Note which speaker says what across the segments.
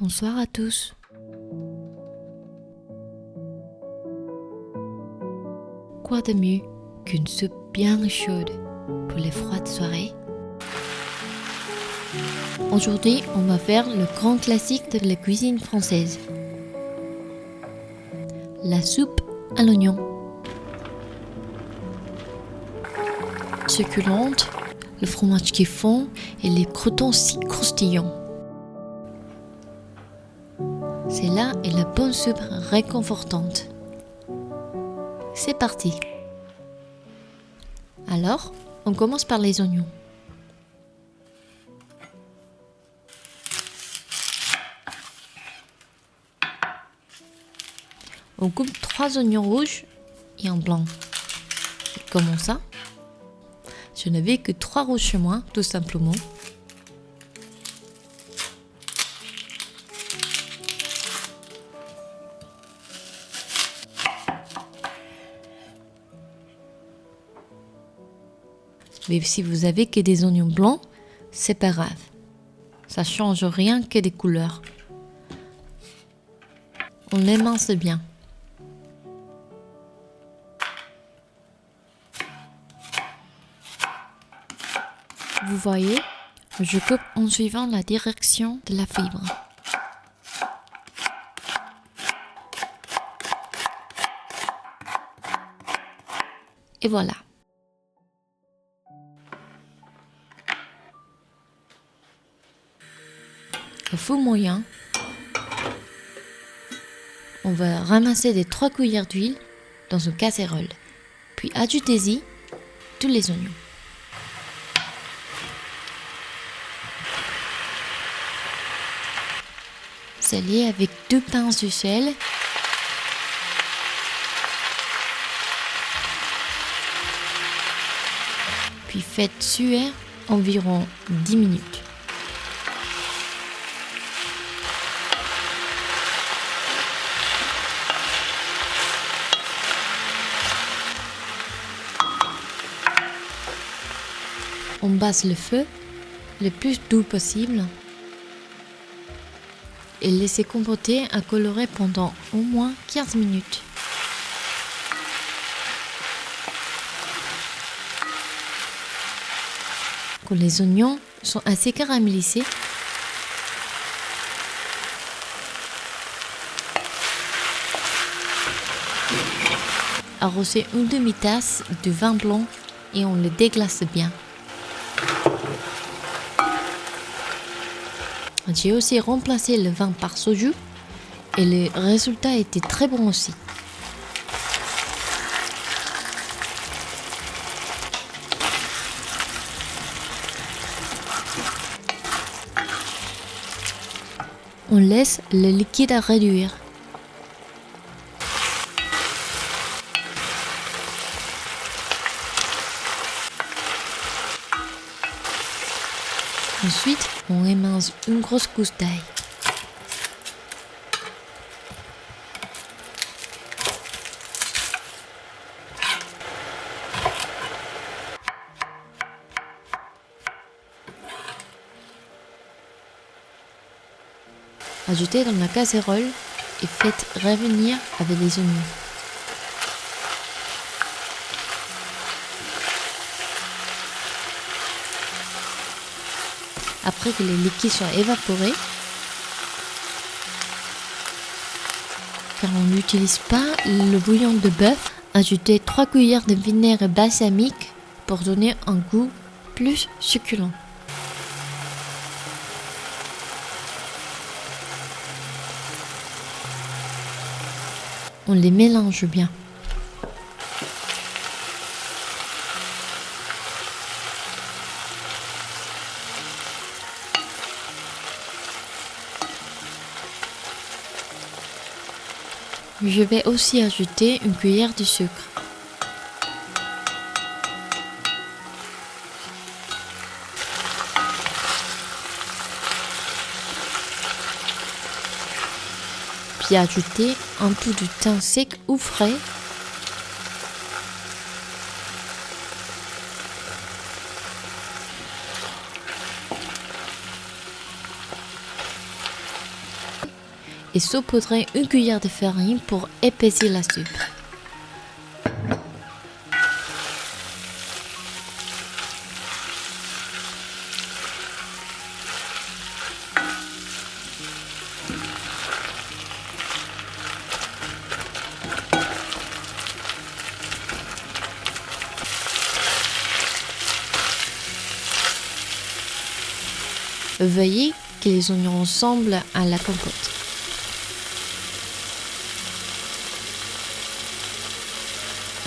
Speaker 1: Bonsoir à tous. Quoi de mieux qu'une soupe bien chaude pour les froides soirées? Aujourd'hui, on va faire le grand classique de la cuisine française. La soupe à l'oignon. Succulente, le fromage qui fond et les croûtons si croustillants. C'est là et la bonne soupe réconfortante. C'est parti. Alors, on commence par les oignons. On coupe 3 oignons rouges et un blanc. Comment ça? Je n'avais que 3 rouges chez moi, tout simplement. Mais si vous avez que des oignons blancs, c'est pas grave. Ça change rien que des couleurs. On l'émince bien. Vous voyez, je coupe en suivant la direction de la fibre. Et voilà. Au feu moyen, on va ramasser les 3 cuillères d'huile dans une casserole, puis ajoutez-y tous les oignons. Salez avec 2 pinces de sel. Puis faites suer environ 10 minutes. On basse le feu le plus doux possible et laissez compoter à colorer pendant au moins 15 minutes. Quand les oignons sont assez caramélisés, arrosez une demi-tasse de vin blanc et on le déglace bien. J'ai aussi remplacé le vin par soju et le résultat était très bon aussi. On laisse le liquide à réduire. Ensuite, on émince une grosse gousse d'ail. Ajoutez dans la casserole et faites revenir avec les oignons. Après que les liquides soient évaporés, car on n'utilise pas le bouillon de bœuf, ajoutez 3 cuillères de vinaigre balsamique pour donner un goût plus succulent. On les mélange bien. Je vais aussi ajouter une cuillère de sucre. Puis ajouter un peu de thym sec ou frais. et saupoudrer une cuillère de farine pour épaissir la soupe. Veuillez que les oignons ressemblent à la compote.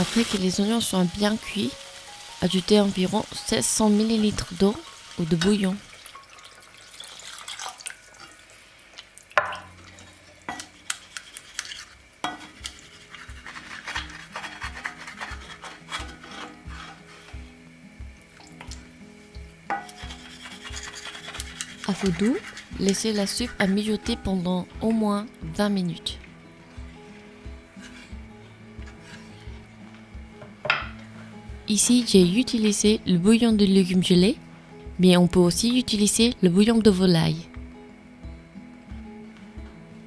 Speaker 1: Après que les oignons soient bien cuits, ajoutez environ 700 ml d'eau ou de bouillon. À feu doux, laissez la soupe à mijoter pendant au moins 20 minutes. Ici, j'ai utilisé le bouillon de légumes gelés, mais on peut aussi utiliser le bouillon de volaille.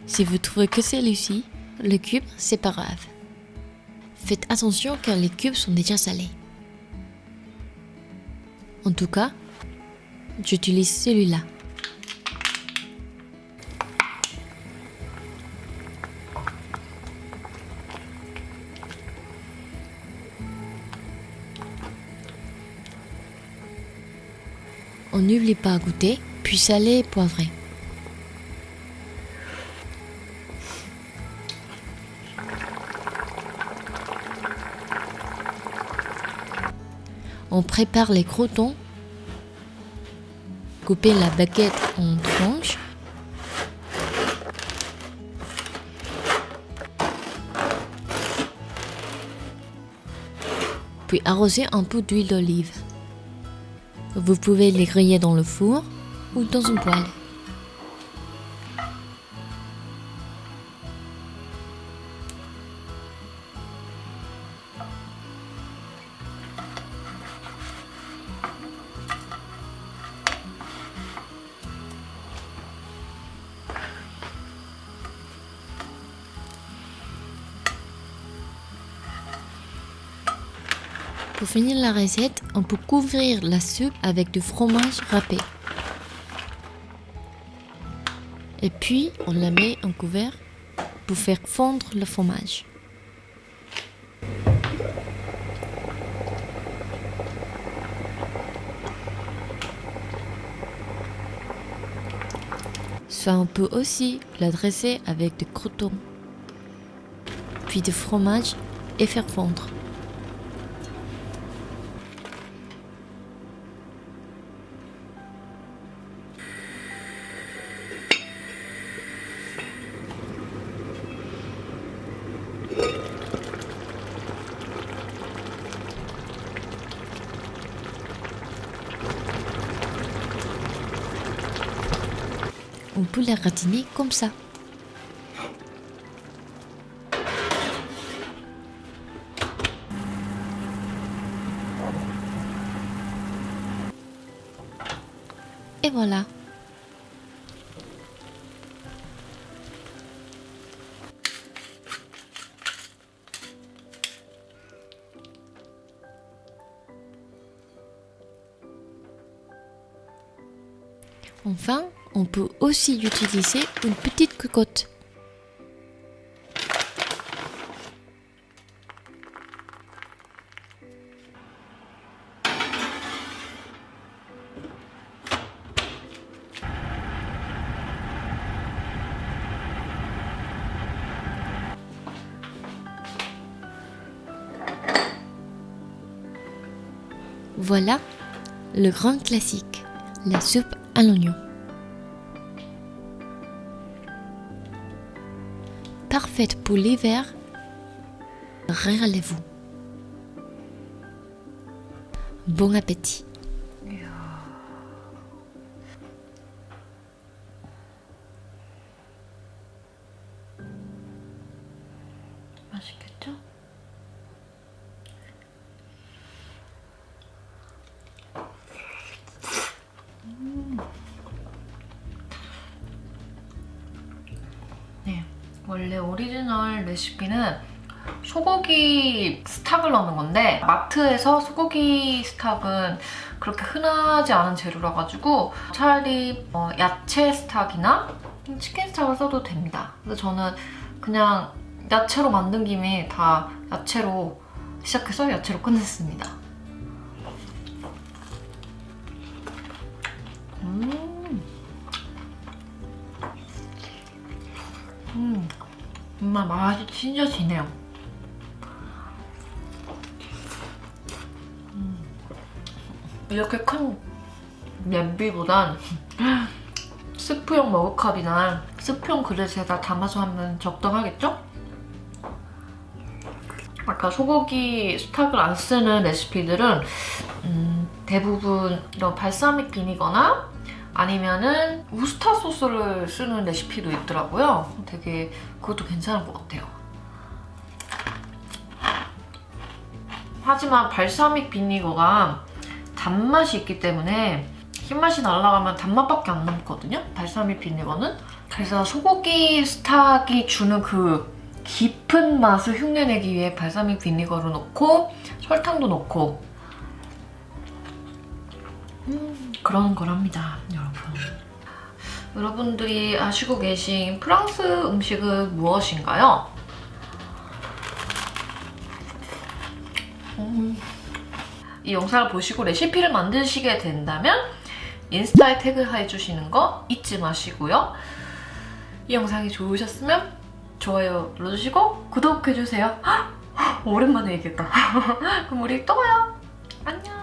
Speaker 1: Si vous trouvez que celui-ci, le cube, c'est pas grave. Faites attention car les cubes sont déjà salés. En tout cas, j'utilise celui-là. On n'oublie pas à goûter, puis saler et poivrer. On prépare les croûtons. Coupez la baguette en tranches. Puis arrosez un peu d'huile d'olive. Vous pouvez les griller dans le four ou dans une poêle. Pour finir la recette, on peut couvrir la soupe avec du fromage râpé. Et puis, on la met en couvert pour faire fondre le fromage. Soit on peut aussi la dresser avec des croûtons, puis du fromage et faire fondre. On peut la gratiner comme ça. Et voilà. Enfin, on peut aussi utiliser une petite cocotte. Voilà le grand classique, la soupe à l'oignon. Parfaite pour l'hiver, régalez-vous. Bon appétit. 맛있겠죠?
Speaker 2: 네, 원래 오리지널 레시피는 소고기 스탁을 넣는 건데 마트에서 소고기 스탁은 그렇게 흔하지 않은 재료라 가지고 차라리 야채 스탁이나 치킨 스탁을 써도 됩니다. 근데 저는 그냥 야채로 만든 김에 다 야채로 시작해서 야채로 끝냈습니다. 정말 맛이 진짜 진해요. 이렇게 큰 냄비보단 스프용 머그컵이나 스프용 그릇에다 담아서 하면 적당하겠죠? 아까 소고기 스탁을 안 쓰는 레시피들은 대부분 이런 발사믹 비니거나 아니면은 우스타 소스를 쓰는 레시피도 있더라고요. 되게 그것도 괜찮은 것 같아요. 하지만 발사믹 비니거가 단맛이 있기 때문에 흰맛이 날아가면 단맛밖에 안 남거든요, 발사믹 비니거는. 그래서 소고기 스탁이 주는 그 깊은 맛을 흉내내기 위해 발사믹 비니거를 넣고 설탕도 넣고 그런 거랍니다, 여러분. 여러분들이 아시고 계신 프랑스 음식은 무엇인가요? 이 영상을 보시고 레시피를 만드시게 된다면 인스타에 태그해주시는 거 잊지 마시고요. 이 영상이 좋으셨으면 좋아요 눌러주시고 구독해주세요. 오랜만에 얘기했다. 그럼 우리 또 봐요. 안녕.